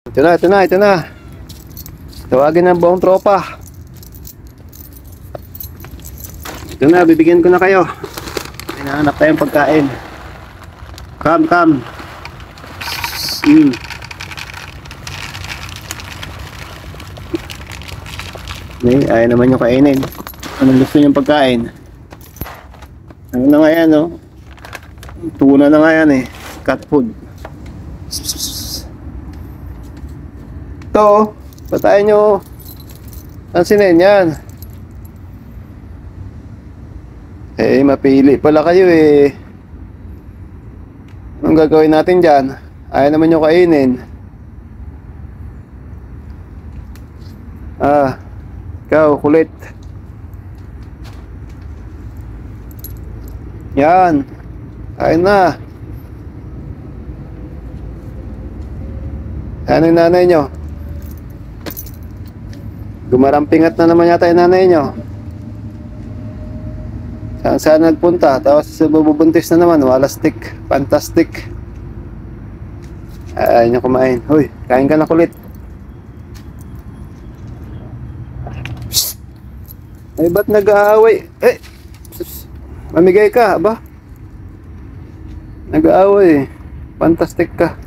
Ito na, ito na, ito na. Tawagin ng buong tropa. Ito na, bibigyan ko na kayo. Hinahanap tayong pagkain. Come, come. Ayaw naman yung kainin. Anong gusto niyong pagkain? Ano na nga yan, no? Tuna na nga yan, eh. Cat food. Ito, patayin nyo. Pansinin yan. Eh, mapili pala kayo, eh. Anong gagawin natin dyan? Ayaw naman yung kainin. Ikaw, kulit. Yan. Kain na. Ano yung nanay nyo? Gumarampingat na naman yata yung nanay nyo. Saan saan nagpunta? Tapos bubuntis na naman. Walastik. Fantastic. Ayaw nyo kumain. Hoy, kain ka na kulit. Ay, ba't nag-aaway? Eh, mamigay ka, ba? Nag-aaway. Fantastic ka.